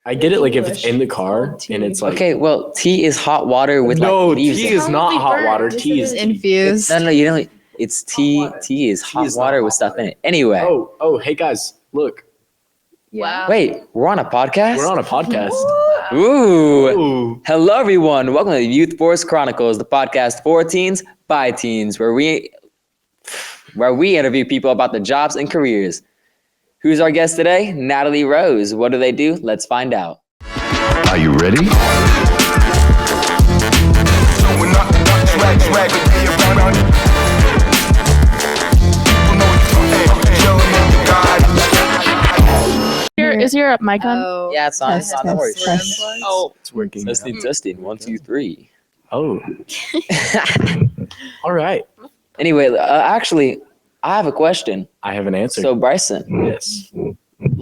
I get it, like, if it's in the car and it's like... Okay, well, tea is hot water with No, like leaves tea in it. is not hot water. Tea is infused. No, you know, it's tea. Tea is hot water with stuff in it. Anyway. Oh, hey guys, look. Wow. Wait, we're on a podcast? We're on a podcast. Ooh. Hello, everyone. Welcome to the YouthForce Chronicles, the podcast for teens by teens, where we interview people about their jobs and careers. Who's our guest today? Natalie Rose. What do they do? Let's find out. Are you ready? Is your mic on? Oh, Yeah, it's on. test, It's on. No worries. test. Oh, It's working. Testing. 1, 2, 3. Oh. All right. Anyway, actually, I have a question. I have an answer. So, Bryson, yes.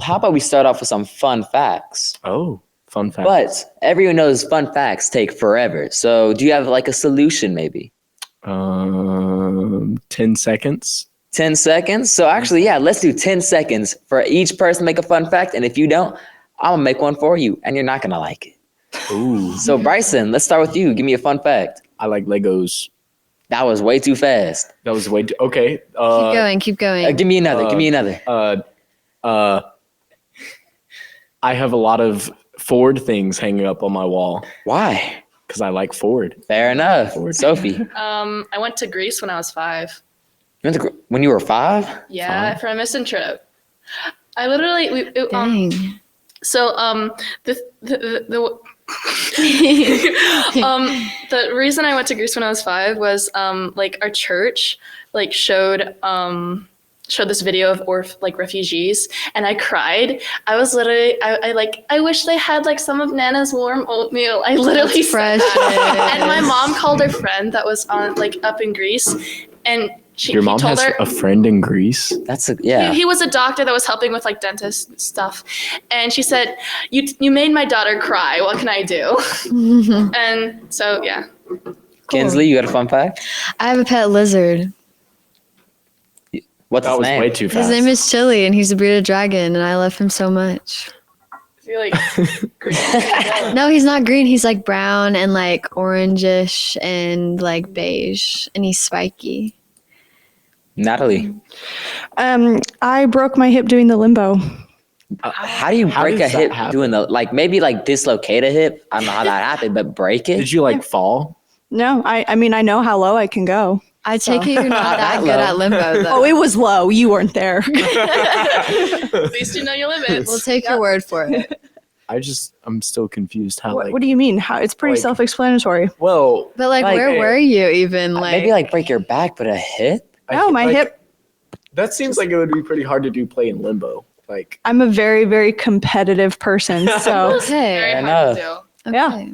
how about we start off with some fun facts? Oh, fun fact. But everyone knows fun facts take forever. So, do you have like a solution maybe? 10 seconds. 10 seconds? So, actually, yeah, let's do 10 seconds for each person to make a fun fact. And if you don't, I'm going to make one for you and you're not going to like it. Ooh. So, Bryson, let's start with you. Give me a fun fact. I like Legos. That was way too fast. That was way too... Okay. Keep going. Give me another. I have a lot of Ford things hanging up on my wall Why? because I like Ford. Fair enough. Sophie, I went to Greece when I was 5. when you were 5? Yeah, for a mission trip. I literally Dang. The reason I went to Greece when I was 5 was like our church like showed this video of refugees, and I cried. I was literally I wish they had like some of Nana's warm oatmeal. I literally said that. And my mom called her friend that was on like up in Greece, and Your mom he told has her, a friend in Greece? That's yeah. He was a doctor that was helping with like dentist stuff, and she said, "You made my daughter cry. What can I do?" And so yeah. Kinsley, you got a fun fact? I have a pet lizard. What's That his was name? way too fast. His name is Chili, and he's a bearded dragon, and I love him so much. I feel like No, he's not green. He's like brown and like orangish and like beige, and he's spiky. Natalie, I broke my hip doing the limbo. how do you How break a does that hip happen? doing the maybe like dislocate a hip? I don't know how that happened, but break it? Did you like fall? No, I mean, I know how low I can go. I take it you're not that good low. at limbo, though. Oh, it was low. You weren't there. at least you know your limits. We'll take your word for it. I'm still confused how What do you mean? How? It's pretty like- self-explanatory. well, But like, Like, where were you even? Like, maybe like break your back, but a hip? No, my hip. That seems like it would be pretty hard to do playing limbo. Like, I'm a very, very competitive person. So Very okay, hard to do. yeah. okay.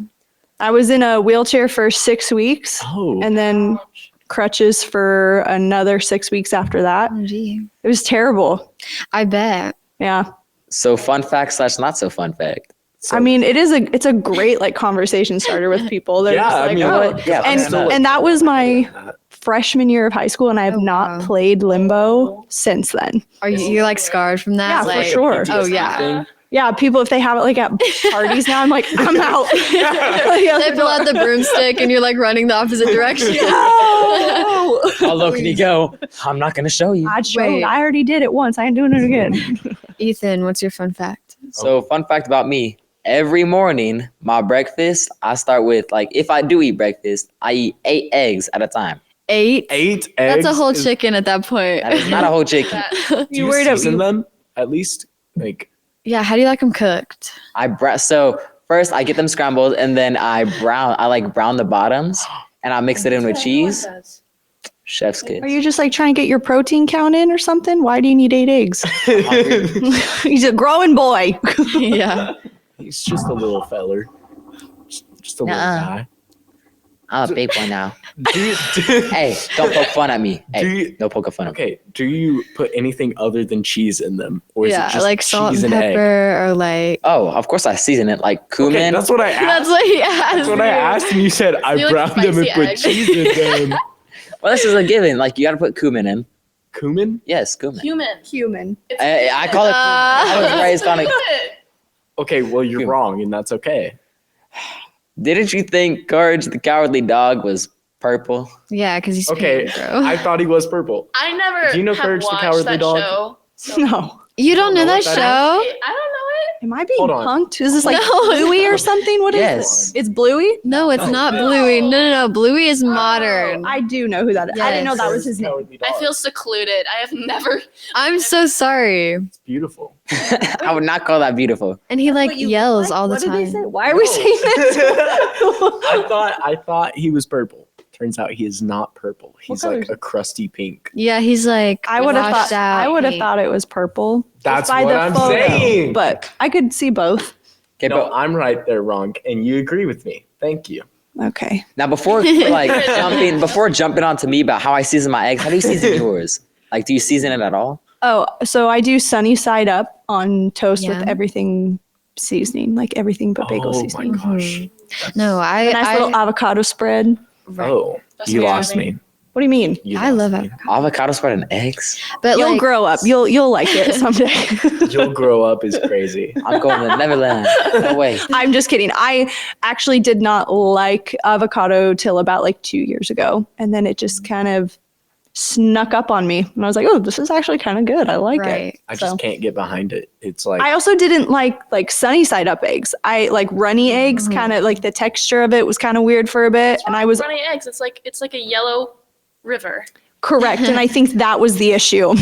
I was in a wheelchair for 6 weeks and then crutches for another 6 weeks after that. Oh, gee. It was terrible. I bet. Yeah. So fun fact / not so fun fact. I mean, it's a great like conversation starter with people. They're Yeah, just I like, mean, oh. like, yeah, And that was my freshman year of high school, and I have not wow. played limbo since then. Are you like scarred from that? Yeah, for like, sure. Oh yeah. thing. Yeah, people, if they have it like at parties now, I'm like, I'm out. They pull out the broomstick and you're like running the opposite direction. How low can you go? I'm not going to show you. I showed. Wait. I already did it once. I ain't doing it again. Ethan, what's your fun fact? So fun fact about me. Every morning, my breakfast, I start with like, if I do eat breakfast, I eat 8 eggs at a time. 8. 8 eggs. That's a whole is- chicken at that point. That is not a whole chicken. Do you worried about season you- them at least? Like, Yeah, how do you like them cooked? So first I get them scrambled and then I brown the bottoms and I mix it in with cheese. Chef's kiss. Are you just like trying to get your protein count in or something? Why do you need 8 eggs? He's a growing boy. Yeah. he's just a little feller. Just a little Nuh-uh. guy. I'm a big boy now. Do you, Hey, don't poke fun at me. Do Hey, you- don't poke fun at me. okay, do you put anything other than cheese in them? Or is Yeah, it just like salt cheese and and egg? pepper or like. Oh, of course I season it like cumin. Okay, that's what I asked. That's what he asked. That's what I asked, and you said I You like browned them and spicy put egg. cheese in them. Well, this is a given. Like you got to put cumin in. Cumin? Yes, cumin. Human. Human. I call it. I was raised on it. Okay, well, you're wrong, and that's okay. Didn't you think Courage the Cowardly Dog was purple? Yeah, because he's Okay, pink, bro. I thought he was purple. I never Do you know have Courage the watched Cowardly that Dog? show. So No. You don't know that what that show? I don't know it. Am I being Hold on. punked? Is this like No. Bluey or something? What is Yes. this? It's Bluey? No, it's not Bluey. No. Bluey is modern. I do know who that is. I didn't know that was his name. Cowardly Dog. I feel secluded. I have never. I'm so sorry. It's beautiful. I would not call that beautiful. And he like yells all the What did they say? time. Why are we saying this? I thought he was purple. Turns out he is not purple. He's color like is a crusty pink. Yeah, he's like I would have washed thought. out I would have pink. thought it was purple. just That's by what the I'm photo, saying. But I could see both. Okay, No, but I'm right, they're wrong, and you agree with me. Thank you. Okay. now before jumping onto me about how I season my eggs, how do you season yours? Like, do you season it at all? Oh, so I do sunny side up on toast Yeah. with everything seasoning, like everything but bagel Oh seasoning. my gosh. No, A nice little avocado spread. Oh, That's you amazing. lost me. What do you mean? You I lost love me. avocado. Avocado spread and eggs? But You'll like, grow up. You'll like it someday. You'll grow up is crazy. I'm going to Neverland. No way. I'm just kidding. I actually did not like avocado till about like 2 years ago. And then it just kind of snuck up on me. And I was like, oh, this is actually kind of good. I like right. it. I just can't get behind it. It's like I also didn't like sunny side up eggs. I like runny eggs, kind of like the texture of it was kind of weird for a bit. And I was running eggs. It's like a yellow river. correct. And I think that was the issue. It's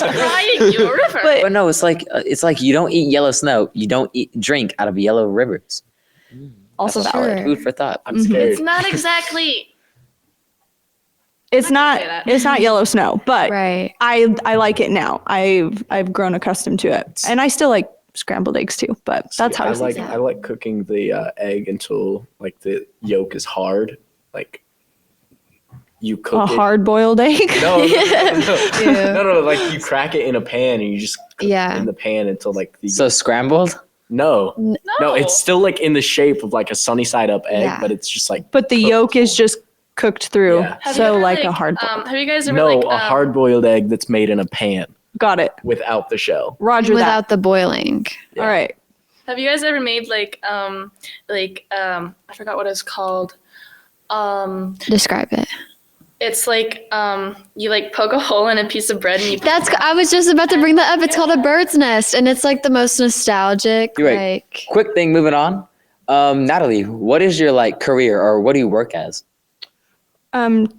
crying you a river. But no, it's like you don't eat yellow snow. You don't drink out of yellow rivers. Also That's valid. Sure. food for thought. I'm scared. It's not exactly. It's not say that. it's not yellow snow, but Right. I like it now. I've grown accustomed to it. And I still like scrambled eggs too, but that's how I like season it. I like cooking the egg until like the yolk is hard. Like you A cook it. hard boiled egg. No, Yeah. no, like you crack it in a pan and you just cook Yeah. it in the pan until like the So scrambled? no, No, it's still like in the shape of like a sunny side up egg, Yeah. but it's just like But the yolk is just cooked through. Yeah. Have you So ever, like a hard boiled. Have you guys ever no like a hard boiled egg that's made in a pan Got it. without the shell. Roger Without the boiling. Yeah. All right. Have you guys ever made I forgot what it's called. Describe it. It's like you like poke a hole in a piece of bread and you. I was just about to bring that up. It's called a bird's nest, and it's like the most nostalgic. You're right. Like Quick thing, moving on. Natalie, what is your like career or what do you work as?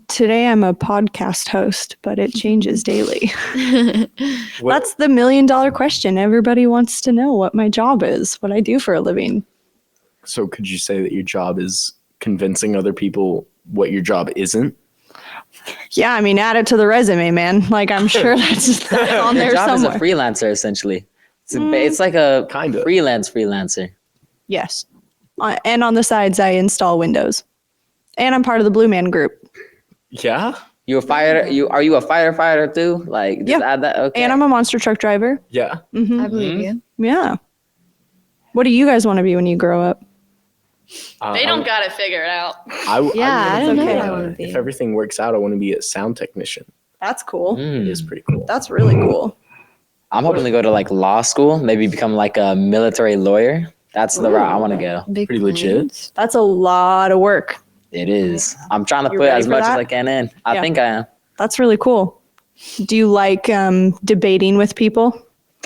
Today I'm a podcast host, but it changes daily. What- That's the $1 million question. Everybody wants to know what my job is, what I do for a living. So could you say that your job is convincing other people what your job isn't? Yeah, I mean, add it to the resume, man. Like, I'm sure that's on Your there job somewhere. is a freelancer essentially. It's like a Kinda. freelancer. Yes. And on the sides, I install windows. And I'm part of the Blue Man group. Yeah. You a fire? Are you a firefighter too? Like just Yep. add that. Okay. And I'm a monster truck driver. Yeah. I believe you. Yeah. What do you guys want to be when you grow up? They don't got it figured out. Yeah, I don't know what I wanna be. If everything works out, I want to be a sound technician. That's cool. It is pretty cool. That's really cool. I'm hoping to go to like law school, maybe become like a military lawyer. That's the route I want to go. Big Pretty legit. plans. That's a lot of work. It is. I'm trying to You put ready as for much that? as I can in. I Yeah. think I am. That's really cool. Do you like debating with people?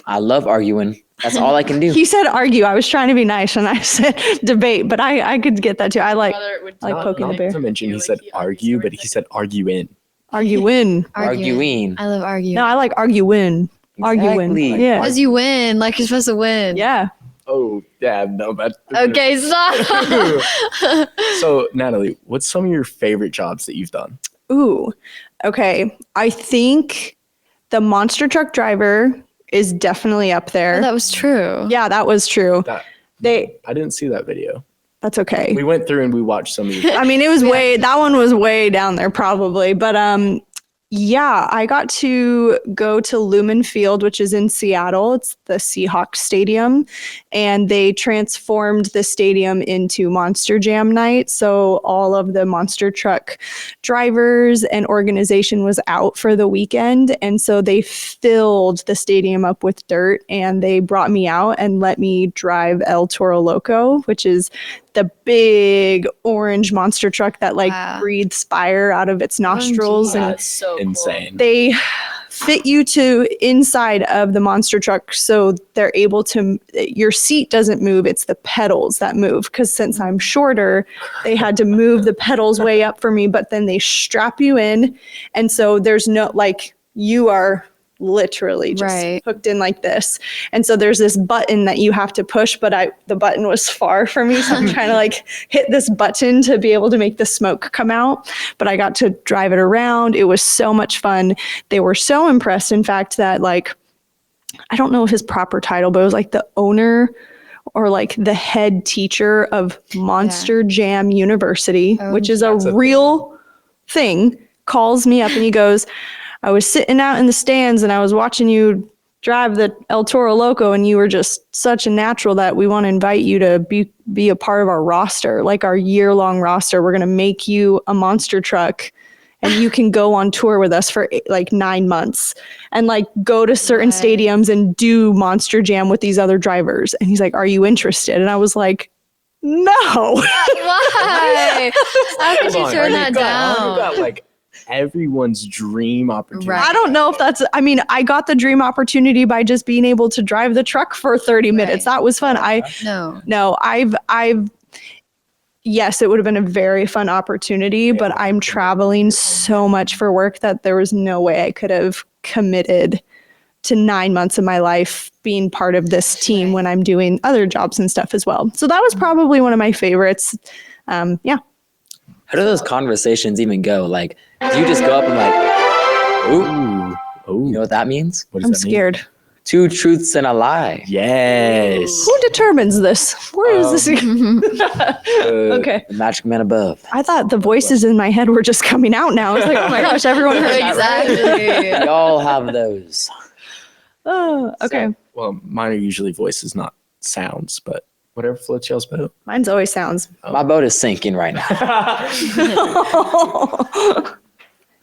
I love arguing. That's all I can do. He said argue. I was trying to be nice and I said debate, but I could get that too. I like Brother would like Not, poking the not bear. to mention, he Like, said he argues argue, the but right he said argue in. Argue win. Arguing. I love arguing. No, I like argue win. Argue win. Exactly. Yeah. Because you win, like you're supposed to win. Yeah. Oh, yeah, no, that. Okay, stop. So, Natalie, what's some of your favorite jobs that you've done? Ooh. Okay. I think the monster truck driver is definitely up there. Oh, that was true. Yeah, that was true. That They I didn't see that video. that's okay. We went through and we watched some of your. I mean, it was that one was way down there probably, but Yeah, I got to go to Lumen Field, which is in Seattle. It's the Seahawks Stadium, and they transformed the stadium into Monster Jam night. So all of the monster truck drivers and organization was out for the weekend, and so they filled the stadium up with dirt, and they brought me out and let me drive El Toro Loco, which is the big orange monster truck that Wow. breathes fire out of its nostrils. And That's so Insane. they fit you to inside of the monster truck, so they're able to, your seat doesn't move, it's the pedals that move, because since I'm shorter, they had to move the pedals way up for me, but then they strap you in, and so there's no, like, you are literally just Right. hooked in like this. And so there's this button that you have to push, but the button was far from me, so I'm trying to like hit this button to be able to make the smoke come out. But I got to drive it around. It was so much fun. They were so impressed, in fact, that like, I don't know his proper title, but it was like the owner or like the head teacher of Monster Jam University, which is a real thing, calls me up and he goes, I was sitting out in the stands and I was watching you drive the El Toro Loco, and you were just such a natural that we want to invite you to be a part of our roster, like our year-long roster. We're going to make you a monster truck and you can go on tour with us for like 9 months and like go to certain stadiums and do Monster Jam with these other drivers. And he's like, are you interested? And I was like, no. Why? How could you Hold on, turn you that got down? like everyone's dream opportunity. Right. I don't know if that's, I mean, I got the dream opportunity by just being able to drive the truck for 30 minutes. That was fun. No. Yes, it would have been a very fun opportunity, but I'm traveling so much for work that there was no way I could have committed to 9 months of my life being part of this team when I'm doing other jobs and stuff as well. So that was probably one of my favorites. Yeah. How do those conversations even go? Like, do you just go up and like, ooh, Ooh. you know what that means? What does I'm that mean? scared. 2 truths and a lie. Yes. Who determines this? Where is this? Okay. The magic man above. I thought the voices in my head were just coming out now. I was like, oh my gosh, everyone heard that. Exactly. We all have those. Oh, okay. Well, mine are usually voices, not sounds, but whatever floats y'all's boat. Mine's always sounds. My boat is sinking right now.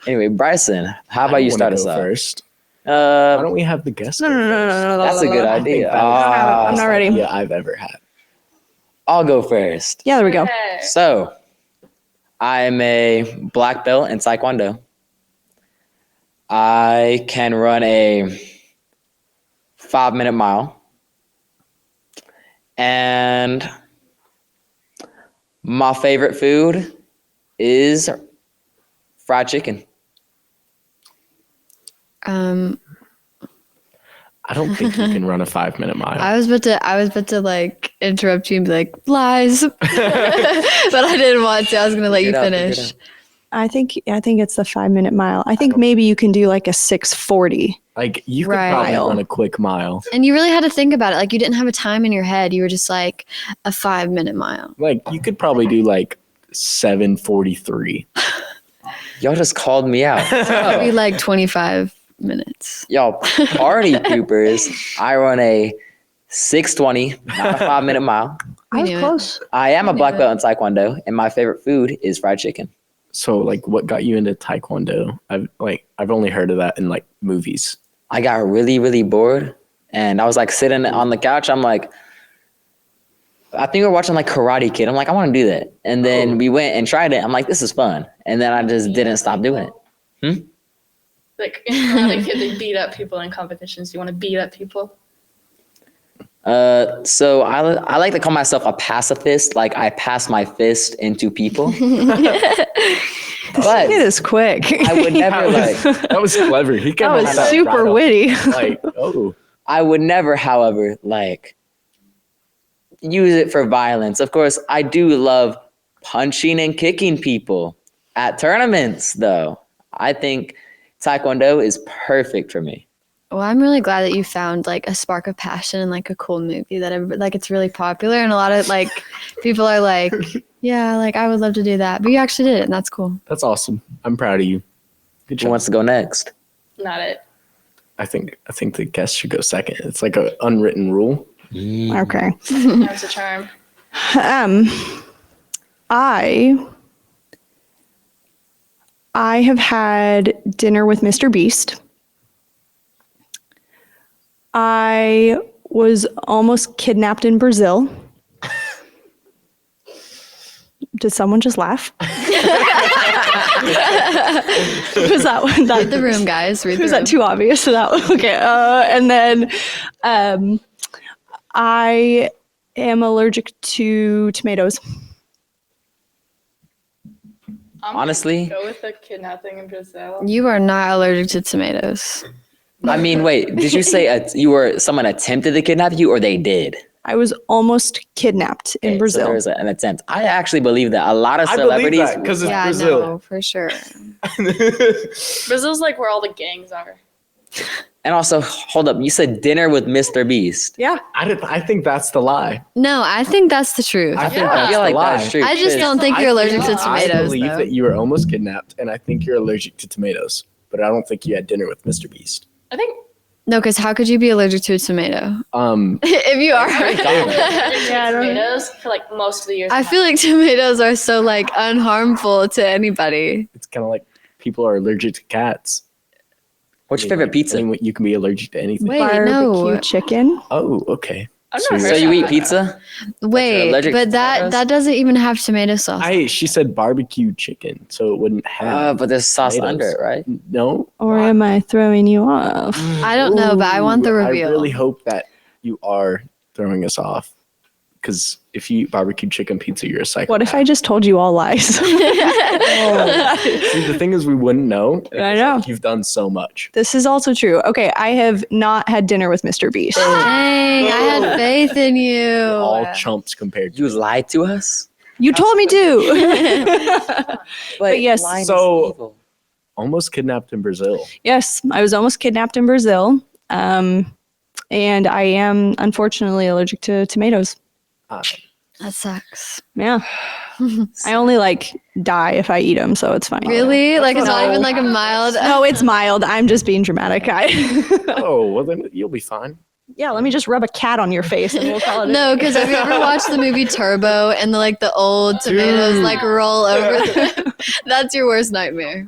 Anyway, Bryson, how about you start us off? First. Why Uh, don't we have the guest? No. that's a good idea. I'm not ready. Yeah, I've ever had. I'll go first. Yeah, there we go. So, I'm a black belt in Taekwondo. I can run a 5-minute mile. And my favorite food is fried chicken. I don't think you can run a 5-minute mile. I was about to like interrupt you and be like, lies. But I didn't want to. I was gonna let you Get up, finish. get up. I think it's the 5-minute mile. I think maybe you can do like a 6:40. Like you could Right. probably run a quick mile. And you really had to think about it. Like you didn't have a time in your head. You were just like a 5-minute mile. Like you could probably do like 7:43. Y'all just called me out. Maybe So, like 25 minutes. y'all party poopers. I run a 6:20, not a 5-minute mile. I was knew it. close. I am a black belt in Taekwondo, and my favorite food is fried chicken. So like what got you into Taekwondo? I've only heard of that in like movies. I got really, really bored, and I was like sitting on the couch. I'm like, I think we were watching like Karate Kid. I'm like, I want to do that. And then we went and tried it. I'm like, this is fun. And then I just didn't stop doing it. Like, Karate Kid, they beat up people in competitions. You want to beat up people? So I like to call myself a pacifist. Like I pass my fist into people. But It is quick. I would never like. That was clever. He That came was up with that super right off. witty. Like, oh, I would never, however, like use it for violence. Of course, I do love punching and kicking people at tournaments, though. I think Taekwondo is perfect for me. Well, I'm really glad that you found like a spark of passion in like a cool movie that like it's really popular and a lot of like people are like, yeah, like I would love to do that, but you actually did it and that's cool. that's awesome. I'm proud of you. Good Who job. wants to go next? Not it. I think the guest should go second. It's like an unwritten rule. Okay. Time's a charm. I have had dinner with Mr. Beast. I was almost kidnapped in Brazil. Did someone just laugh? Was that one? Read the room, guys. Read the Was room. that too obvious? So that okay. And then I am allergic to tomatoes. I'm Honestly? gonna go with the kidnapping in Brazil. You are not allergic to tomatoes. I mean, wait, did you say someone attempted to kidnap you or they did? I was almost kidnapped in Okay, Brazil. So there was an attempt. I actually believe that a lot of I believe celebrities. that because it's Yeah, Brazil. no, for sure. Brazil's like where all the gangs are. And also, hold up, you said dinner with Mr. Beast. Yeah. I think that's the lie. No, I think that's the truth. I think Yeah. I that's feel the like lie. that's true. I just don't think I you're allergic to think- tomatoes. I believe though. that you were almost kidnapped, and I think you're allergic to tomatoes. But I don't think you had dinner with Mr. Beast. I think No, because how could you be allergic to a tomato? If you are. Yeah, I don't- tomatoes for like most of the years. I feel like tomatoes are so like unharmful to anybody. it's kind of like people are allergic to cats. What's your favorite pizza? You can be allergic to anything. Wait, Barbecue no. chicken. Oh, okay. I've So never So heard you of eat that. pizza? Wait, allergic to but tomatoes? that doesn't even have tomato sauce. She said barbecue chicken, so it wouldn't have. But there's sauce tomatoes. under it, right? No. Or am I throwing you off? I don't know, but I want the Ooh, reveal. I really hope that you are throwing us off, because if you eat barbecue chicken pizza, you're a psychopath. What if I just told you all lies? See, the thing is, we wouldn't know. I know. You've done so much. This is also true. Okay, I have not had dinner with Mr. Beast. Dang, I had faith in you. All chumps compared to You lied to us? You told me to. But yes, lying is so- evil. almost kidnapped in Brazil. Yes, I was almost kidnapped in Brazil. And I am unfortunately allergic to tomatoes. That sucks. Yeah. I only like die if I eat them, so it's fine. Really? Like it's not No. even like a mild. No, it's mild. I'm just being dramatic. Oh, well then you'll be fine. Yeah, let me just rub a cat on your face and we'll call it. No, because have you ever watched the movie Turbo and the old tomatoes Dude. like roll over? That's your worst nightmare.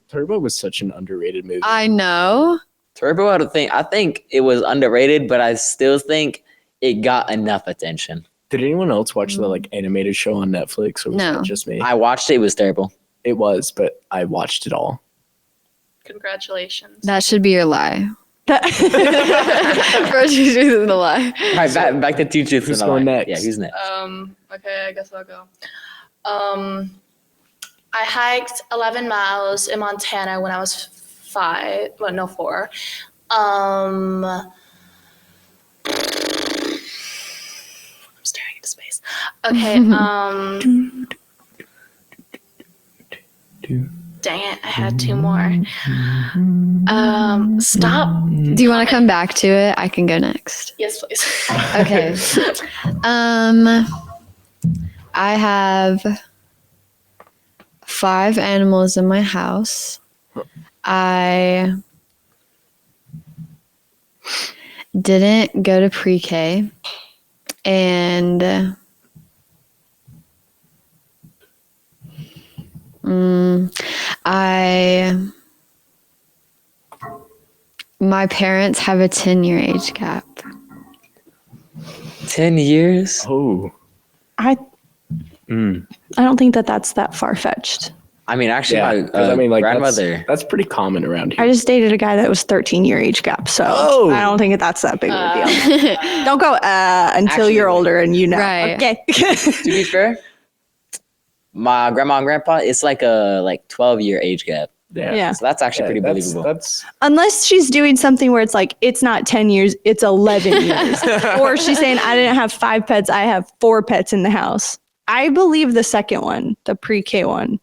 Turbo was such an underrated movie. I know. Turbo, I think it was underrated, but I still think it got enough attention. Did anyone else watch the animated show on Netflix, or was No. it just me? I watched it, it was terrible. It was, but I watched it all. Congratulations. That should be your lie. First you choose the lie. All right, back to two truths. Who's and a going lie. next? Yeah, who's next? Okay, I guess I'll go. I hiked 11 miles in Montana when I was 4. I'm staring into space. Okay, dang it, I had 2 more. Stop. Do you want to come back to it? I can go next. Yes, please. Okay. I have 5 animals in my house. I didn't go to pre-K, and my parents have a 10-year age gap. 10 years? Oh, I don't think that's that far-fetched. I mean, actually, yeah. my 'Cause I mean, like grandmother. That's pretty common around here. I just dated a guy that was 13-year age gap, so Oh. I don't think that's that big of a deal. Don't go until Actually, you're older and you know. Right. Okay. To be fair, my grandma and grandpa, it's like a 12-year age gap. Yeah. So that's actually pretty that's, believable. That's Unless she's doing something where it's like, it's not 10 years, it's 11 years. Or she's saying, I didn't have 5 pets, I have 4 pets in the house. I believe the second one, the pre-K one.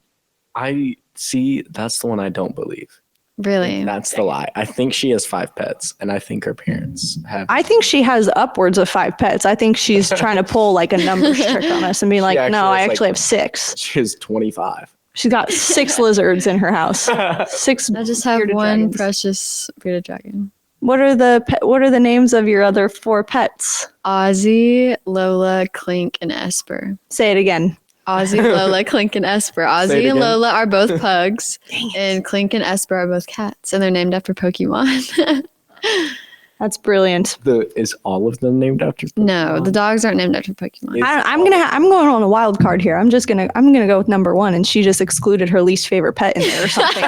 I see. That's the one I don't believe. Really? That's the lie. I think she has 5 pets, and I think her parents have. I think she has upwards of 5 pets. I think she's trying to pull like a numbers trick on us and be like, actually no, I has, like- actually have 6. She has 25. She's got 6 lizards in her house. 6. I just have bearded one dragons. precious bearded dragon. What are the names of your other 4 pets? Ozzy, Lola, Clink, and Esper. Say it again. Ozzy, Lola, Clink, and Esper. Say it Ozzy and again. Lola are both pugs, and Clink and Esper are both cats, and they're named after Pokemon. That's brilliant. Is all of them named after? No, the dogs aren't named after Pokemon. I'm going on a wild card here. I'm gonna go with number 1, and she just excluded her least favorite pet in there or something.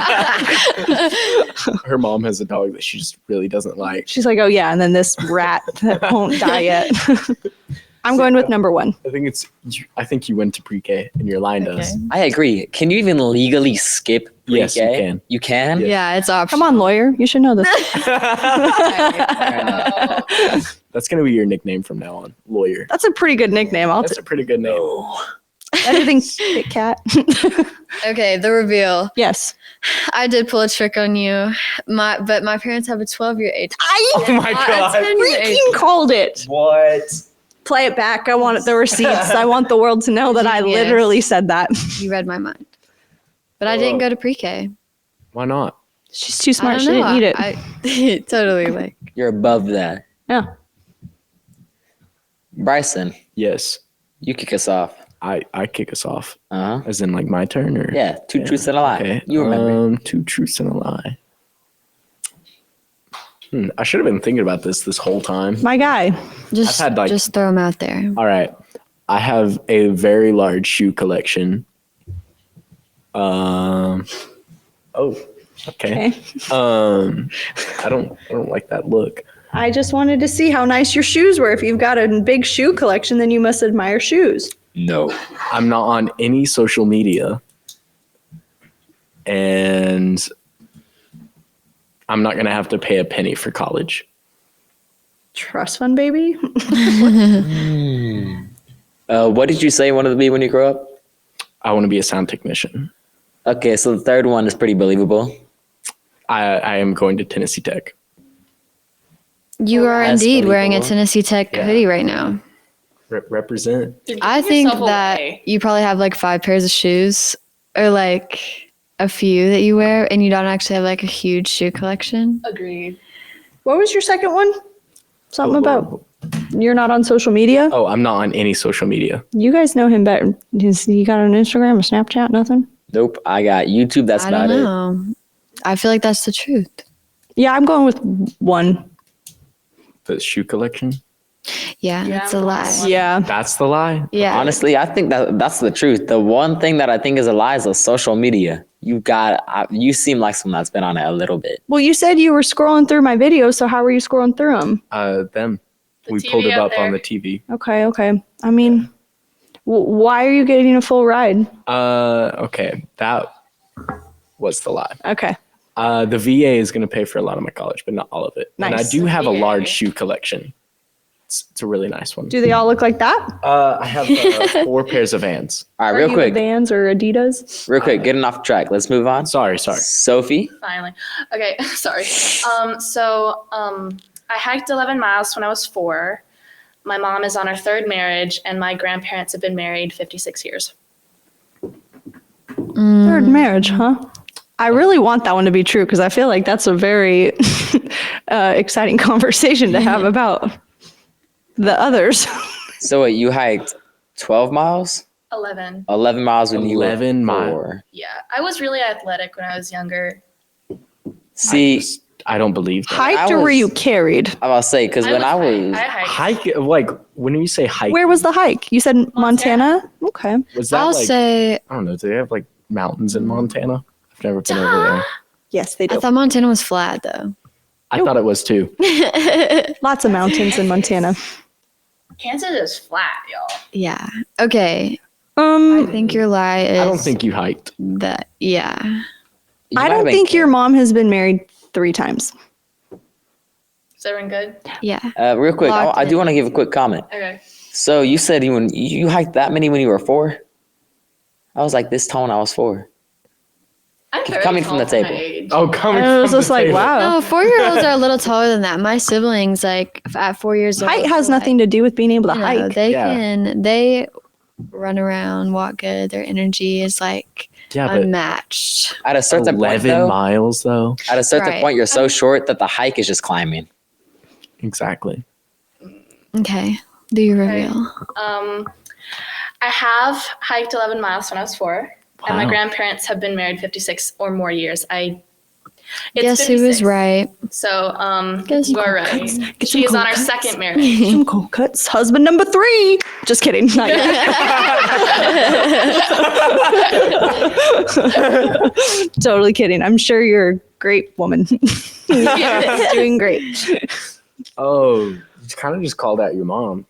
Her mom has a dog that she just really doesn't like. She's like, oh yeah, and then this rat that won't die yet. I'm going with number 1. I think you went to pre-K and you're lying to us. I agree. Can you even legally skip pre-K? Yes, you can. You can? Yeah, it's optional. Come on, lawyer, you should know this. That's gonna be your nickname from now on, lawyer. That's a pretty good nickname. That's a pretty good name. Everything Kit Kat. Okay, the reveal. Yes. I did pull a trick on you. But my parents have a 12-year age. I Oh my god. freaking called it. What? Play it back. I want the receipts. I want the world to know that I Genius. literally said that. You read my mind. But I didn't go to pre-K. Why not? She's too I smart. don't She know. didn't need it. I totally like. You're above that. Yeah. Bryson, Yes. you kick us off. I kick us off. Uh-huh. As in like my turn or Yeah, 2 truths and a lie. Okay. You remember. 2 truths and a lie. I should have been thinking about this whole time. My guy. Just, I've had, like- just throw them out there. All right. I have a very large shoe collection. Oh, okay. Okay. I don't like that look. I just wanted to see how nice your shoes were. If you've got a big shoe collection, then you must admire shoes. No. I'm not on any social media. And I'm not going to have to pay a penny for college. Trust fund, baby. What did you say you wanted to be when you grow up? I want to be a sound technician. Okay, so the third one is pretty believable. I am going to Tennessee Tech. You are That's indeed wearing a believable. Tennessee Tech Yeah. hoodie right now. Represent. You're I giving think yourself that away. you probably have like 5 pairs of shoes or like a few that you wear, and you don't actually have like a huge shoe collection. Agreed. What was your second one? Something about you're not on social media? Oh, I'm not on any social media. You guys know him better. He got an Instagram, a Snapchat, nothing? Nope, I got YouTube. That's I about don't it. know. I feel like that's the truth. Yeah, I'm going with 1. The shoe collection. Yeah, Yeah, that's a I'm lie. going with Yeah. That's the lie. Yeah. Honestly, I think that's the truth. The one thing that I think is a lie is the social media. You seem like someone that's been on it a little bit. Well, you said you were scrolling through my videos, so how were you scrolling through them? Them. The We TV pulled it up up on there. the TV. Okay. I mean, why are you getting a full ride? Okay. That was the lie. Okay. The VA is going to pay for a lot of my college, but not all of it. And I Nice. do have a VA. large shoe collection. It's a really nice one. Do they all look like that? I have 4 pairs of Vans. All right, Are real you quick, Vans or Adidas? getting off track. Let's move on. Sorry. Sophie, Finally. Okay, sorry. I hiked 11 miles when I was 4. My mom is on her 3rd marriage, and my grandparents have been married 56 years. Third marriage, huh? I really want that one to be true because I feel like that's a very exciting conversation to have about the others. so wait, you hiked 12 miles? 11. 11 miles when you were 11 miles. 4. Yeah, I was really athletic when I was younger. See, I don't believe that. Hiked or were you carried? I was say because when I was I hiked. Hike, like when you say hike, Where was the hike? You said Montana? Okay. was that I'll like, say I don't know, do they have like mountains in Montana? I've never been over there. Yes, they I do. thought Montana was flat though. I thought it was too. Lots of mountains in Montana. Kansas is flat, y'all. Yeah. Okay. I think your lie is I don't think you hiked. that. Yeah. you I might have don't been think your mom has been married 3 times. Is everyone good? Yeah. real quick, Locked I do in. want to give a quick comment. Okay. So you said you hiked that many when you were 4? I was like this tall when I was 4. I'm very coming from tall the for my table. age. Oh, coming I was from just the like, table. wow. No, 4-year-olds are a little taller than that. My siblings, like at 4 years old, Height has like, nothing to do with being able to you know, hike. they Yeah. they run around, walk good. Their energy is like Yeah, but unmatched. At a certain point, 11 though, miles though. at a certain Right. point, you're so short that the hike is just climbing. Exactly. Okay. Do you Okay. reveal? I have hiked 11 miles when I was 4, and my Wow. grandparents have been married 56 or more years. It's Guess who was 56. right? So, Guess you who are Get right. some She is on cold our cuts. second marriage. Some cold cuts. Husband number 3. Just kidding. Not yet. Totally kidding. I'm sure you're a great woman. Doing great. Oh, you kind of just called out your mom.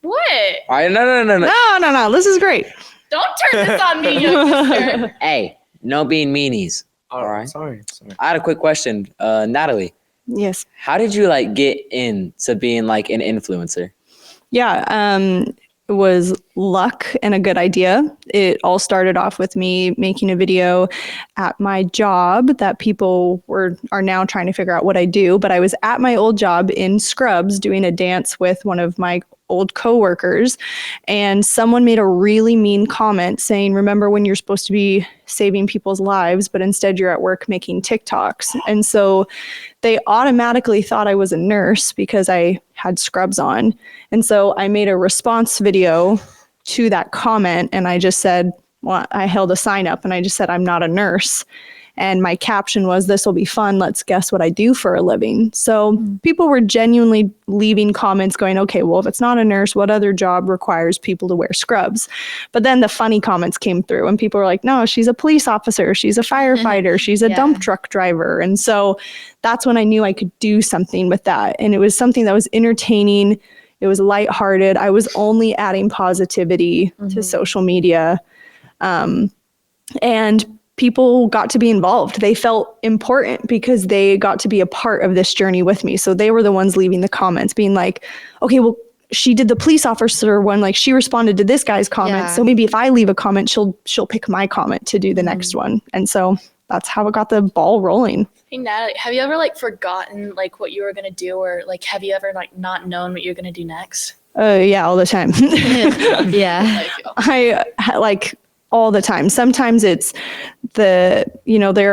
What? All right, no. No. This is great. Don't turn this on me, young sister. Hey, no being meanies. All right. Sorry. I had a quick question. Natalie, Yes. how did you like get into being like an influencer? Yeah. It was luck and a good idea. It all started off with me making a video at my job that people are now trying to figure out what I do. But I was at my old job in Scrubs doing a dance with one of my old coworkers, and someone made a really mean comment saying, "Remember when you're supposed to be saving people's lives, but instead you're at work making TikToks." And so they automatically thought I was a nurse because I had scrubs on. And so I made a response video to that comment, and I just said, well, I held a sign up and I just said, "I'm not a nurse." And my caption was, "This will be fun. Let's guess what I do for a living." So people were genuinely leaving comments going, okay, well, if it's not a nurse, what other job requires people to wear scrubs? But then the funny comments came through and people were like, no, she's a police officer. She's a firefighter. She's a Yeah. dump truck driver. And so that's when I knew I could do something with that. And it was something that was entertaining. It was lighthearted. I was only adding positivity to social media. And people got to be involved. They felt important because they got to be a part of this journey with me. So they were the ones leaving the comments being like, okay, well, she did the police officer one, like she responded to this guy's comment. Yeah. So maybe if I leave a comment, she'll pick my comment to do the next one. And so that's how it got the ball rolling. Hey, Natalie, have you ever like forgotten like what you were gonna do, or like have you ever like not known what you're gonna do next? Yeah, all the time. Yeah. Like, I like all the time. Sometimes it's there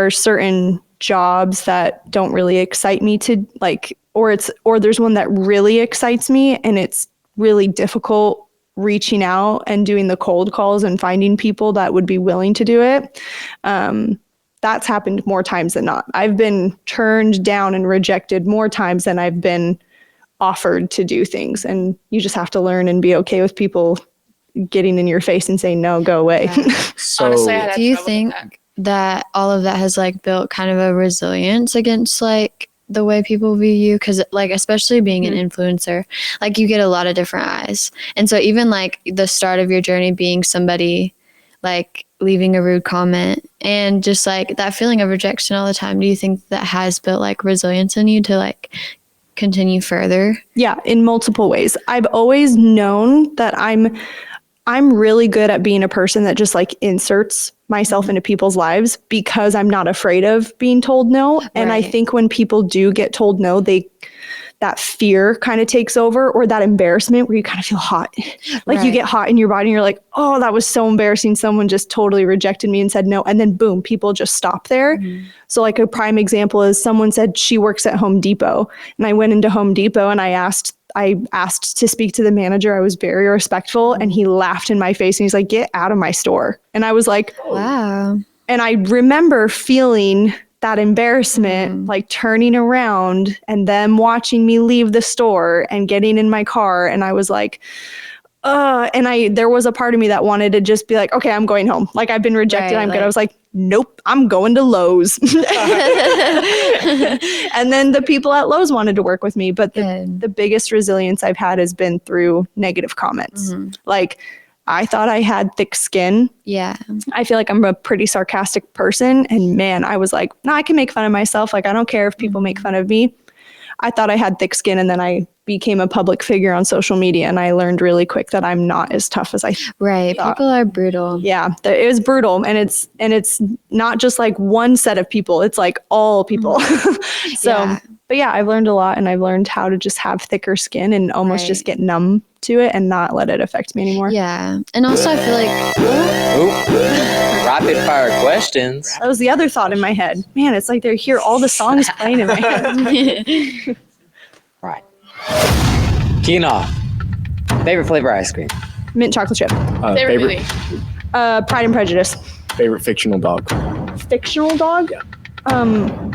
are certain jobs that don't really excite me to like, or there's one that really excites me and it's really difficult reaching out and doing the cold calls and finding people that would be willing to do it. That's happened more times than not. I've been turned down and rejected more times than I've been offered to do things. And you just have to learn and be okay with people getting in your face and saying, no, go away. Yeah. So honestly, I had Do you trouble with think that. that all of that has like built kind of a resilience against like the way people view you? Because like especially being an influencer, like you get a lot of different eyes, and so even like the start of your journey being somebody like leaving a rude comment and just like that feeling of rejection all the time, do you think that has built like resilience in you to like continue further? Yeah, in multiple ways. I've always known that I'm really good at being a person that just like inserts myself into people's lives because I'm not afraid of being told no. And I Right. think when people do get told no, that fear kind of takes over, or that embarrassment where you kind of feel hot. Like you Right. get hot in your body and you're like, oh, that was so embarrassing. Someone just totally rejected me and said no. And then boom, people just stop there. So like a prime example is someone said she works at Home Depot, and I went into Home Depot and I asked to speak to the manager. I was very respectful, and he laughed in my face and he's like, get out of my store. And I was like, Wow. and I remember feeling that embarrassment, like turning around and them watching me leave the store and getting in my car. And I was like, and there was a part of me that wanted to just be like, okay, I'm going home. Like I've been rejected. Right, I'm good. like- I was like, nope, I'm going to Lowe's. And then the people at Lowe's wanted to work with me. But Good. the biggest resilience I've had has been through negative comments. Like I thought I had thick skin. Yeah. I feel like I'm a pretty sarcastic person. And man, I was like, no, I can make fun of myself. Like, I don't care if people make fun of me. I thought I had thick skin, and then I became a public figure on social media, and I learned really quick that I'm not as tough as I Right. People are brutal. yeah, it was brutal. And it's not just like one set of people, it's like all people. So, Yeah. but yeah, I've learned a lot, and I've learned how to just have thicker skin and almost just Right. get numb to it and not let it affect me anymore. Yeah. And also I feel like Oop. Rapid fire questions. That was the other thought in my head. Man, it's like they hear all the songs playing in my head. Right. Kicking off. Favorite flavor ice cream. Mint chocolate chip. Favorite movie. Pride and Prejudice. Favorite fictional dog. Fictional dog? Yeah.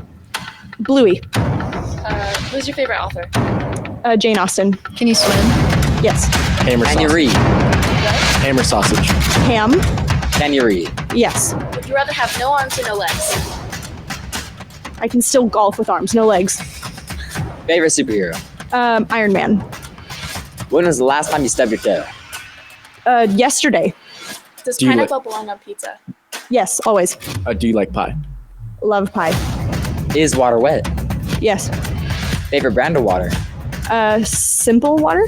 Bluey. Who's your favorite author? Jane Austen. can you swim? Yes. Hammer Can you sausage. read? Hammer sausage. Ham. Can you read? Yes. Would you rather have no arms or no legs? I can still golf with arms, no legs. Favorite superhero. Iron Man. When was the last time you stubbed your toe? Yesterday. Does Do you pineapple belong on pizza? Yes, always. Do you like pie? Love pie. Is water wet? Yes. Favorite brand of water. Simple water?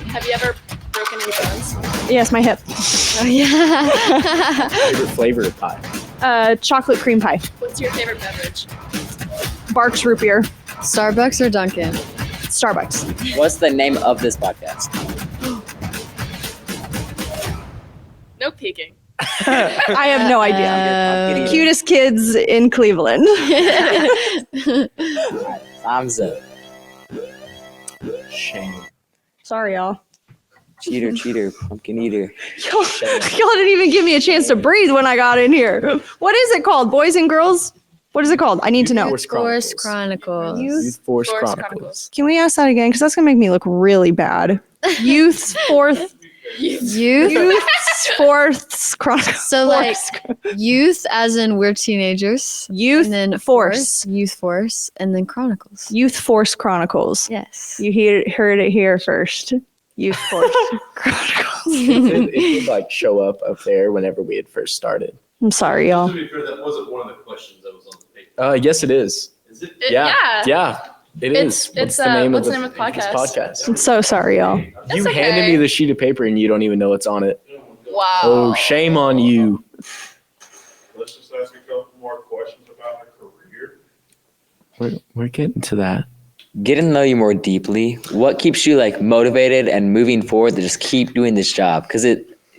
Have you ever broken any bones? Yes, my hip. Oh yeah. Favorite flavor of pie? Chocolate cream pie. What's your favorite beverage? Barks root beer. Starbucks or Dunkin'? Starbucks. What's the name of this podcast? No peeking. I have no idea. I'm kidding. Cutest kids in Cleveland. Time's up. Shame. Sorry, y'all. Cheater, pumpkin eater. Y'all didn't even give me a chance to breathe when I got in here. What is it called? Boys and girls? What is it called? I need to know. YouthForce Chronicles. YouthForce Force Chronicles. Can we ask that again? Because that's going to make me look really bad. YouthForce Chronicles. So like youth as in we're teenagers. And then YouthForce. Youth Force and then Chronicles. YouthForce Chronicles. Yes. You heard it here first. YouthForce Chronicles. It did like show up there whenever we had first started. I'm sorry, y'all. To be fair, that wasn't one of the questions that was on the paper. Yes, it is. Is it? Yeah. It is. It's, What's the name of the this podcast? I'm so sorry, y'all. You okay. handed me the sheet of paper and you don't even know what's on it. Wow. Oh, shame on you. Let's just ask a couple more questions about her career. We're getting to that. Getting to know you more deeply. What keeps you like motivated and moving forward to just keep doing this job? Because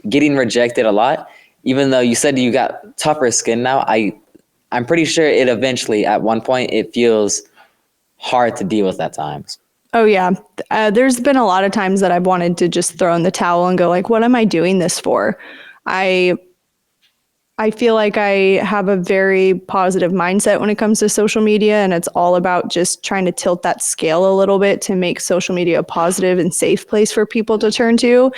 getting rejected a lot, even though you said you got tougher skin now, I'm pretty sure it eventually at one point it feels hard to deal with at times. Oh, yeah. There's been a lot of times that I've wanted to just throw in the towel and go like, what am I doing this for? I feel like I have a very positive mindset when it comes to social media, and it's all about just trying to tilt that scale a little bit to make social media a positive and safe place for people to turn to.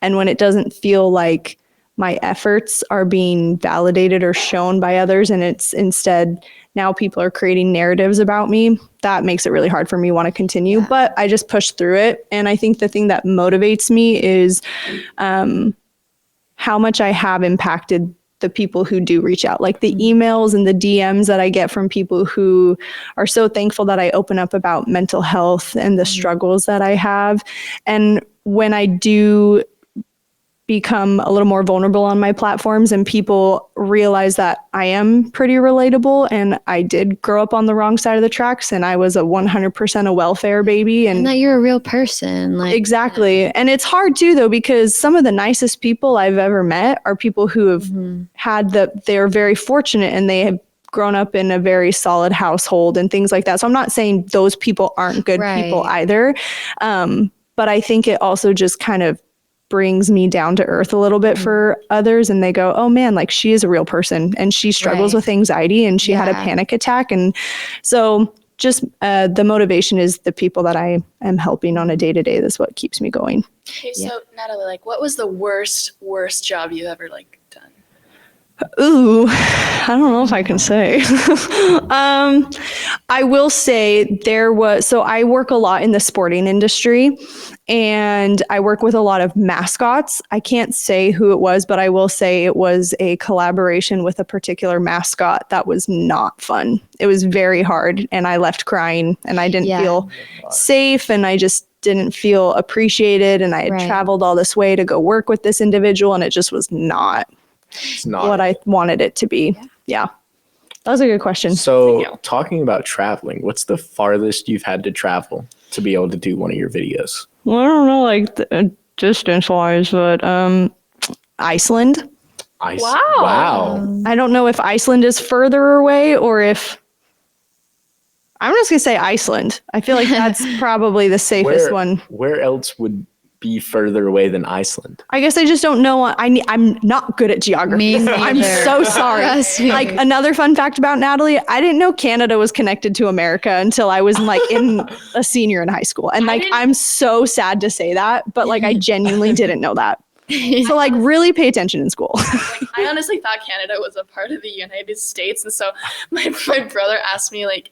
And when it doesn't feel like my efforts are being validated or shown by others, and it's instead now people are creating narratives about me, that makes it really hard for me to want to continue. Yeah. But I just push through it. And I think the thing that motivates me is how much I have impacted the people who do reach out, like the emails and the DMs that I get from people who are so thankful that I open up about mental health and the struggles that I have. And when I do become a little more vulnerable on my platforms and people realize that I am pretty relatable and I did grow up on the wrong side of the tracks and I was a 100% a welfare baby And that you're a real person. Like exactly. And it's hard too though, because some of the nicest people I've ever met are people who have they're very fortunate and they have grown up in a very solid household and things like that. So I'm not saying those people aren't good people either. But I think it also just kind of brings me down to earth a little bit for others, and they go, oh man, like she is a real person and she struggles with anxiety and she had a panic attack. And so just the motivation is the people that I am helping on a day-to-day. That's what keeps me going. Okay, so Natalie, like what was the worst job you ever like done? Ooh, I don't know if I can say. I will say so I work a lot in the sporting industry and I work with a lot of mascots. I can't say who it was, but I will say it was a collaboration with a particular mascot that was not fun. It was very hard and I left crying and I didn't feel safe and I just didn't feel appreciated. And I had traveled all this way to go work with this individual and it just was not what I wanted it to be. Yeah. That was a good question. So talking about traveling, what's the farthest you've had to travel to be able to do one of your videos? Well, I don't know, like distance wise, but Iceland. Wow. I don't know if Iceland is further away or if I'm just gonna say Iceland. I feel like that's probably the safest one. Where else would be further away than Iceland? I guess I just don't know. I'm not good at geography. Me I'm neither. so sorry. Trust me. Like another fun fact about Natalie, I didn't know Canada was connected to America until I was like in a senior in high school. And like I'm so sad to say that, but like I genuinely didn't know that. So like really pay attention in school. I honestly thought Canada was a part of the United States, and so my brother asked me like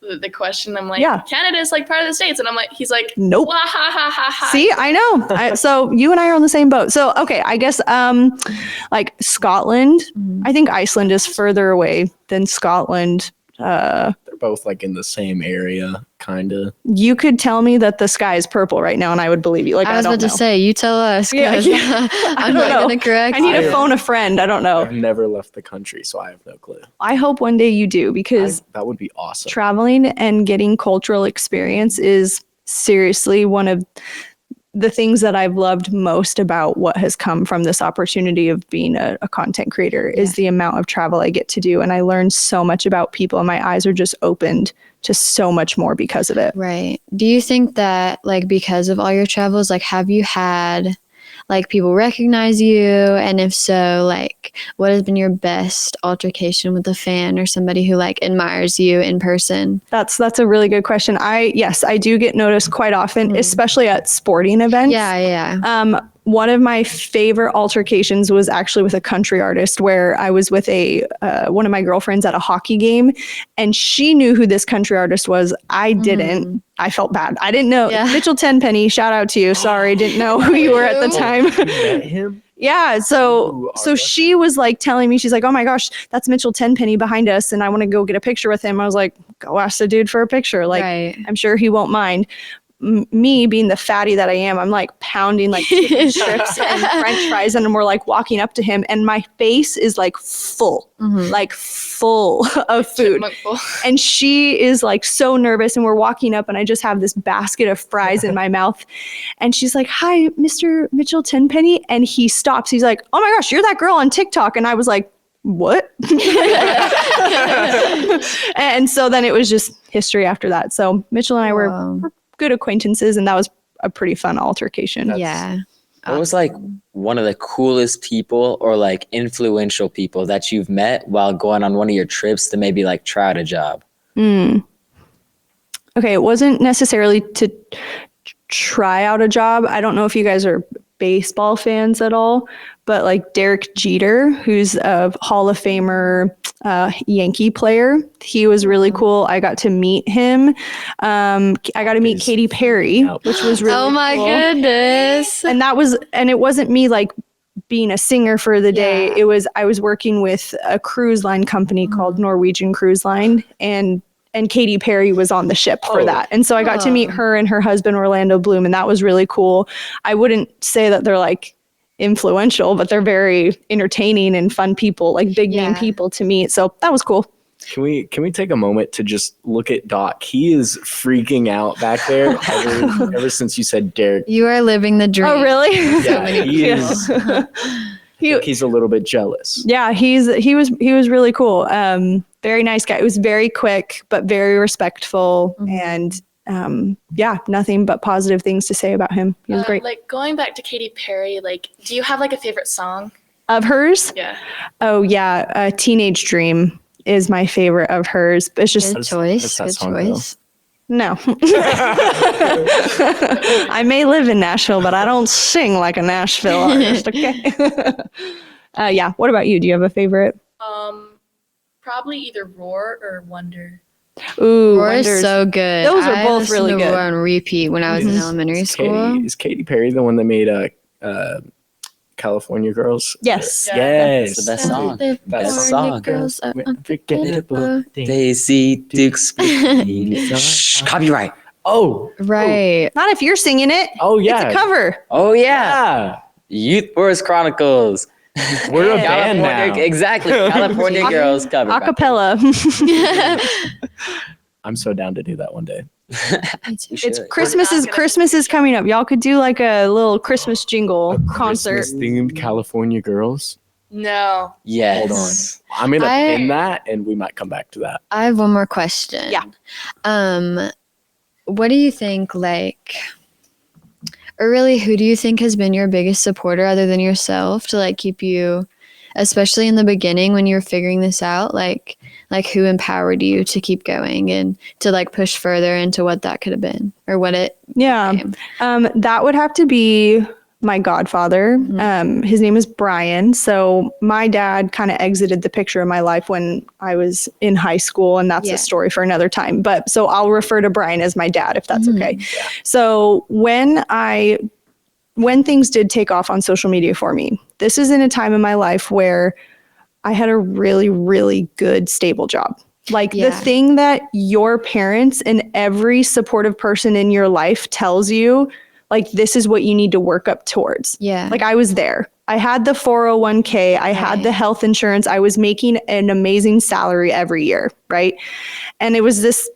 the question. I'm like, Yeah. Canada is like part of the States, and I'm like, he's like, Nope. Wah, ha, ha, ha, ha. See, I know. So you and I are on the same boat. So, okay, I guess like Scotland, I think Iceland is further away than Scotland. They're both like in the same area, kind of. You could tell me that the sky is purple right now and I would believe you. Like, I was don't about to know. say, you tell us. Yeah, 'Cause I'm not know. going to correct I need you. to phone a friend. I don't know. I've never left the country, so I have no clue. I hope one day you do because That would be awesome. traveling and getting cultural experience is seriously one of the things that I've loved most about what has come from this opportunity of being a content creator is the amount of travel I get to do. And I learned so much about people and my eyes are just opened to so much more because of it. Right. Do you think that, like, because of all your travels, like, have you had, like, people recognize you? And if so, like, what has been your best altercation with a fan or somebody who, like, admires you in person? That's a really good question. Yes, I do get noticed quite often, especially at sporting events. Yeah. One of my favorite altercations was actually with a country artist where I was with one of my girlfriends at a hockey game and she knew who this country artist was. I didn't. I felt bad. I didn't know. Yeah. Mitchell Tenpenny, shout out to you. Sorry, didn't know who you were at the time. You met him? Yeah, so she was like telling me, she's like, oh my gosh, that's Mitchell Tenpenny behind us and I want to go get a picture with him. I was like, go ask the dude for a picture. Like, Right. I'm sure he won't mind. Me being the fatty that I am, I'm like pounding like chicken strips and French fries, and we're like walking up to him, and my face is like full of food. Chipmunk full. And she is like so nervous, and we're walking up, and I just have this basket of fries in my mouth, and she's like, "Hi, Mr. Mitchell Tenpenny," and he stops. He's like, "Oh my gosh, you're that girl on TikTok," and I was like, what? And so then it was just history after that. So Mitchell and I were good acquaintances, and that was a pretty fun altercation. Yeah. What was like one of the coolest people or like influential people that you've met while going on one of your trips to maybe like try out a job? Okay, it wasn't necessarily to try out a job. I don't know if you guys are baseball fans at all, but like Derek Jeter, who's a Hall of Famer Yankee player, he was really cool. I got to meet him. I got to meet Katy Perry, which was really Oh my cool. goodness. And it wasn't me like being a singer for the day. I was working with a cruise line company called Norwegian Cruise Line, and Katy Perry was on the ship for that. And so I got to meet her and her husband, Orlando Bloom, and that was really cool. I wouldn't say that they're like influential, but they're very entertaining and fun people, like big name people to meet. So that was cool. Can we take a moment to just look at Doc? He is freaking out back there ever since you said Derek. You are living the dream. Oh, really? Yeah, he is. He's a little bit jealous. Yeah, he was really cool. Very nice guy. It was very quick, but very respectful, and nothing but positive things to say about him. He was great. Like going back to Katy Perry, like, do you have like a favorite song? Of hers? Yeah. Oh yeah, Teenage Dream is my favorite of hers. It's just Good choice. That's that Good song, choice. no. I may live in Nashville, but I don't sing like a Nashville artist. Okay. Yeah. What about you? Do you have a favorite? Probably either Roar or Wonder. Ooh, Roar is Wonders. so good. Those are I both listened really to good. Roar on repeat when I was in elementary school. Is Katy Perry the one that made California Girls? Yes. Yes. It's the best song. The Best California song. Girls are Unforgettable. Daisy Dukes. Shh, copyright. Oh. Right. Not if you're singing it. Oh yeah. It's a cover. Oh yeah. Yeah. YouthForce Chronicles. We're a band now. California, exactly. California Girls cover. Acapella. I'm so down to do that one day. You It's should. Christmas is coming up. Y'all could do like a little Christmas jingle concert. Themed California Girls. No. Yes. I'm gonna I- pin that, and we might come back to that. I have one more question. Yeah. What do you think, like, or really, who do you think has been your biggest supporter other than yourself to like keep you, especially in the beginning when you were figuring this out, like who empowered you to keep going and to like push further into what that could have been or what it Yeah. became? That would have to be my godfather. His name is Brian. So my dad kind of exited the picture of my life when I was in high school, and that's Yeah. a story for another time. But so I'll refer to Brian as my dad, if that's okay. So when things did take off on social media for me, this is in a time in my life where I had a really, really good, stable job. Like the Yeah. thing that your parents and every supportive person in your life tells you, like, this is what you need to work up towards. Yeah. Like I was there. I had the 401k. I had the health insurance. I was making an amazing salary every year. Right. And it was this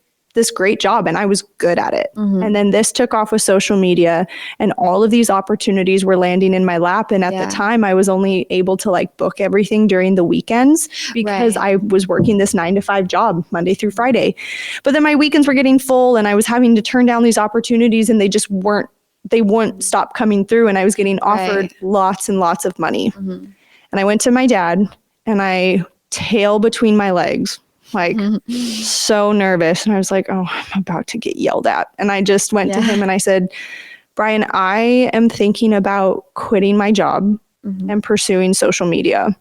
great job and I was good at it. And then this took off with social media and all of these opportunities were landing in my lap. And at Yeah. the time I was only able to like book everything during the weekends because I was working this 9-to-5 job Monday through Friday. But then my weekends were getting full and I was having to turn down these opportunities and they wouldn't stop coming through. And I was getting offered lots and lots of money. And I went to my dad and I tail between my legs, like so nervous. And I was like, oh, I'm about to get yelled at. And I just went to him and I said, Brian, I am thinking about quitting my job and pursuing social media.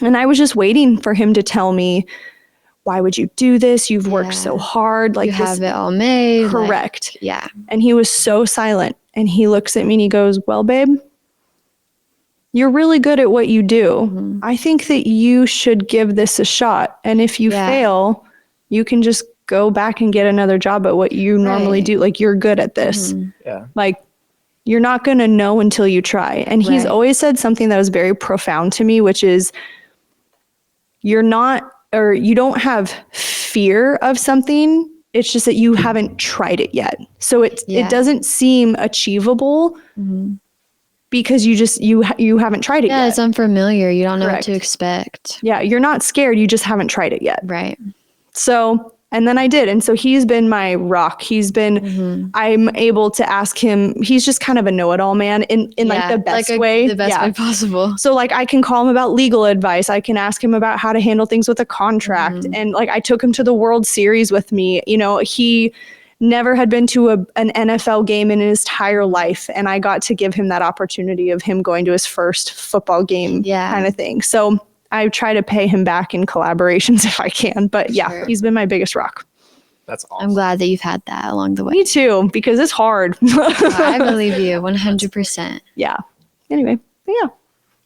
And I was just waiting for him to tell me, why would you do this? You've worked so hard. Like you have it all made. Correct. Like, yeah. And he was so silent. And he looks at me and he goes, well, babe, you're really good at what you do. I think that you should give this a shot. And if you fail, you can just go back and get another job at what you normally do. Like, you're good at this. Yeah. Like, you're not going to know until you try. And he's always said something that was very profound to me, which is you don't have fear of something. It's just that you haven't tried it yet. So it doesn't seem achievable because you haven't tried it yet. Yeah, it's unfamiliar. You don't know what Correct. to expect. Yeah, you're not scared. You just haven't tried it yet. Right. So, and then I did. And so he's been my rock. He's been, I'm able to ask him, he's just kind of a know-it-all man in like the best way. The best way possible. So like I can call him about legal advice. I can ask him about how to handle things with a contract. And like I took him to the World Series with me. You know, he never had been to an NFL game in his entire life. And I got to give him that opportunity of him going to his first football game kind of thing. So I try to pay him back in collaborations if I can. But he's been my biggest rock. That's awesome. I'm glad that you've had that along the way. Me too, because it's hard. I believe you 100%. Yeah. Anyway, yeah.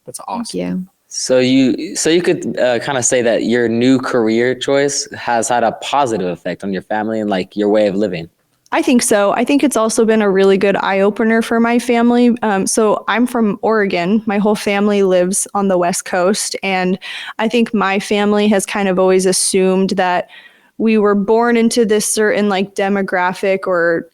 That's awesome. Thank you. So you could kind of say that your new career choice has had a positive effect on your family and like your way of living. I think so. I think it's also been a really good eye-opener for my family. So I'm from Oregon. My whole family lives on the West Coast. And I think my family has kind of always assumed that we were born into this certain like demographic or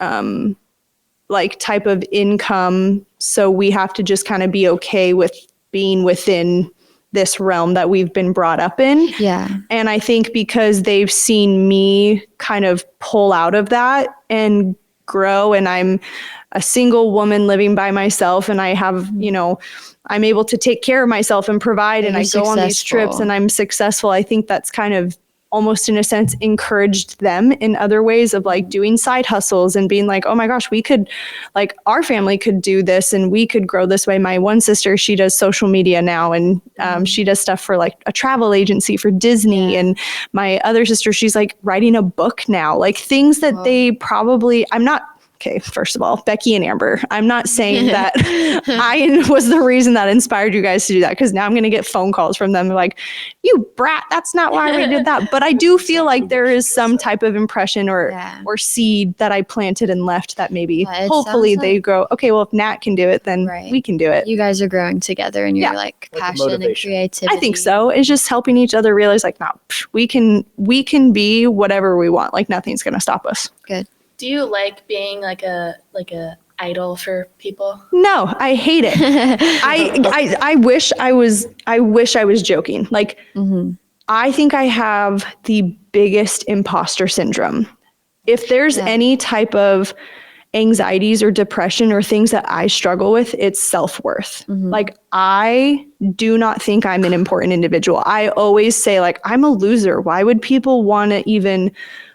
like type of income. So we have to just kind of be okay with being within this realm that we've been brought up in. Yeah. And I think because they've seen me kind of pull out of that and grow, and I'm a single woman living by myself, and I have, you know, I'm able to take care of myself and provide, and I go on these trips and I'm successful. I think that's kind of almost in a sense encouraged them in other ways of like doing side hustles and being like, oh my gosh, we could, like, our family could do this and we could grow this way. My one sister, she does social media now, and she does stuff for like a travel agency for Disney. And my other sister, she's like writing a book now, like things that they probably, okay, first of all, Becky and Amber, I'm not saying that I was the reason that inspired you guys to do that, because now I'm going to get phone calls from them like, you brat, that's not why we did that. But I do feel like there is some type of impression or seed that I planted and left that maybe hopefully they grow. Okay, well, if Nat can do it, then we can do it. You guys are growing together and you're like passion and creativity. I think so. It's just helping each other realize like, no, we can be whatever we want. Like nothing's going to stop us. Good. Do you like being like a idol for people? No, I hate it. I wish I was joking. Like, I think I have the biggest imposter syndrome. If there's any type of anxieties or depression or things that I struggle with, it's self-worth. Like, I do not think I'm an important individual. I always say, like, I'm a loser. Why would people want to even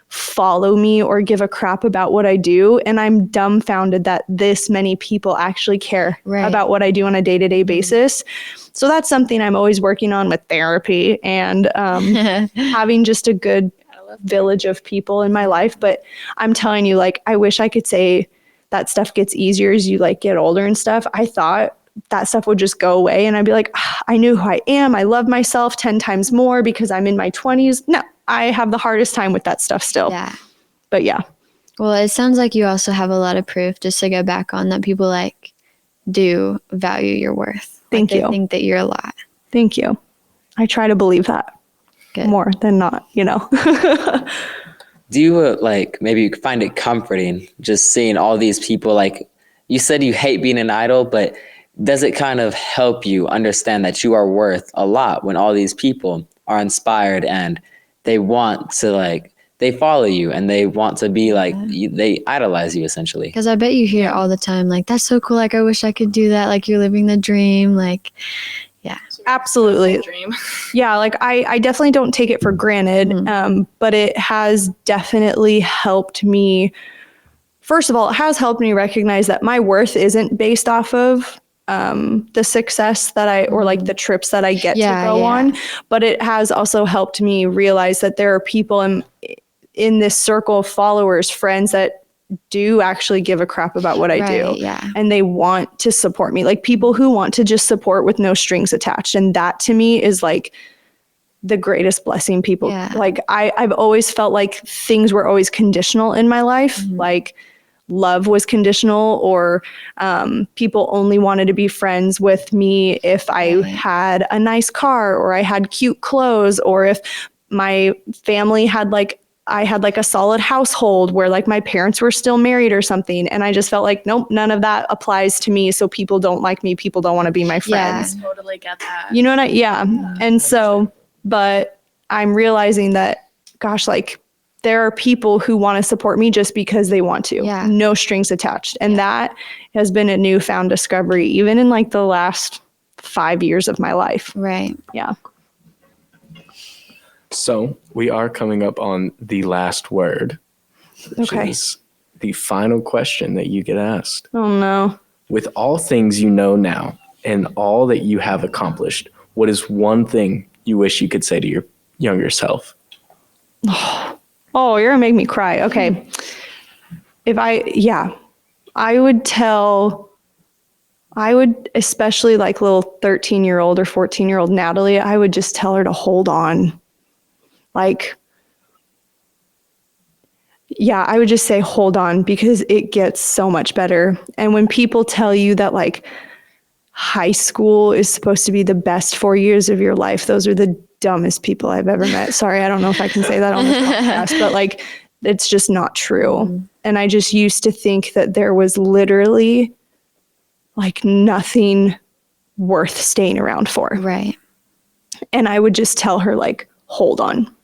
follow me or give a crap about what I do? And I'm dumbfounded that this many people actually care about what I do on a day-to-day basis. So that's something I'm always working on with therapy and having just a good village of people in my life. But I'm telling you, like, I wish I could say that stuff gets easier as you like get older and stuff. I thought that stuff would just go away and I'd be like, I knew who I am. I love myself 10 times more because I'm in my 20s. No, I have the hardest time with that stuff still. Yeah. But yeah. Well, it sounds like you also have a lot of proof, just to go back on, that people like do value your worth. Thank you. They think that you're a lot. Thank you. I try to believe that more than not, you know. Do you like maybe you find it comforting just seeing all these people? Like you said, you hate being an idol, but does it kind of help you understand that you are worth a lot when all these people are inspired and they want to, like, they follow you and they want to be like, they idolize you essentially? Because I bet you hear it all the time, like, that's so cool, like, I wish I could do that, like, you're living the dream, like, yeah. Absolutely. Dream. Yeah, like I definitely don't take it for granted, but it has definitely helped me. First of all, it has helped me recognize that my worth isn't based off of the success that or like the trips that I get to go on, but it has also helped me realize that there are people in this circle of followers, friends that do actually give a crap about what I do. Yeah. And they want to support me, like people who want to just support with no strings attached. And that to me is like the greatest blessing. People like I've always felt like things were always conditional in my life. Like love was conditional, or people only wanted to be friends with me if I had a nice car or I had cute clothes, or if my family had I had like a solid household where like my parents were still married or something. And I just felt like, nope, none of that applies to me. So people don't like me. People don't want to be my friends. I totally get that. You know what And so, but I'm realizing that, gosh, like there are people who want to support me just because they want to. No strings attached. And that has been a newfound discovery, even in like the last 5 years of my life. Right. Yeah. So we are coming up on the last word, which is the final question that you get asked. Oh, no. With all things you know now and all that you have accomplished, what is one thing you wish you could say to your younger self? Oh, you're going to make me cry. Okay. I would especially like little 13-year-old or 14-year-old Natalie, I would just tell her to hold on. Like, I would just say, hold on, because it gets so much better. And when people tell you that like high school is supposed to be the best 4 years of your life, those are the dumbest people I've ever met. Sorry, I don't know if I can say that on this podcast, but like, it's just not true. And I just used to think that there was literally like nothing worth staying around for. Right. And I would just tell her like, hold on.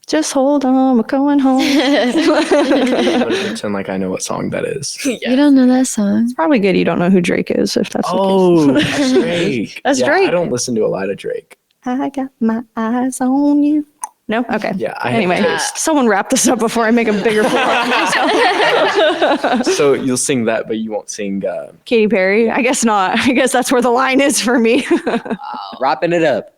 Just hold on, we're going home. Pretend like I know what song that is. You don't know that song? It's probably good you don't know who Drake is, if that's Oh, that's Drake. That's Drake. I don't listen to a lot of Drake. I got my eyes on you. No? Okay. Yeah. Anyway, someone wrap this up before I make a bigger fool of myself. So you'll sing that, but you won't sing. Katy Perry? I guess not. I guess that's where the line is for me. Wrapping it up.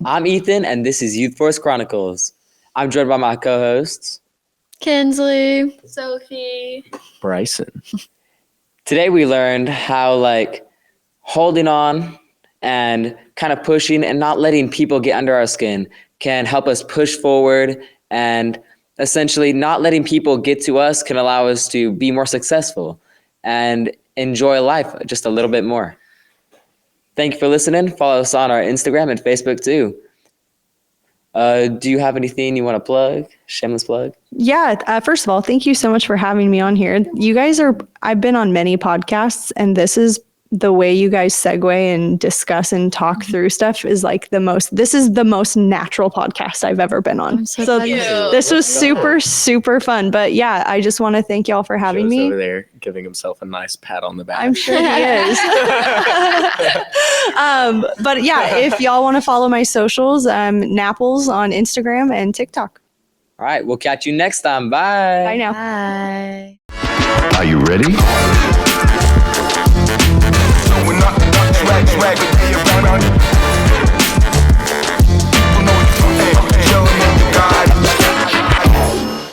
I'm Ethan, and this is YouthForce Chronicles. I'm joined by my co-hosts, Kinsley. Sophie. Bryson. Today we learned how like holding on and kind of pushing and not letting people get under our skin can help us push forward, and essentially not letting people get to us can allow us to be more successful and enjoy life just a little bit more. Thank you for listening. Follow us on our Instagram and Facebook too. Do you have anything you want to plug? Shameless plug. Yeah. First of all, thank you so much for having me on here. I've been on many podcasts, and this is the way you guys segue and discuss and talk through stuff is like this is the most natural podcast I've ever been on. I'm so glad you- This was super, super fun. But yeah, I just want to thank y'all for having Joe's me. over there giving himself a nice pat on the back. I'm sure he is. But yeah, if y'all want to follow my socials, Napples on Instagram and TikTok. All right, we'll catch you next time. Bye. Bye now. Bye. Are you ready? Swag, swag, swag,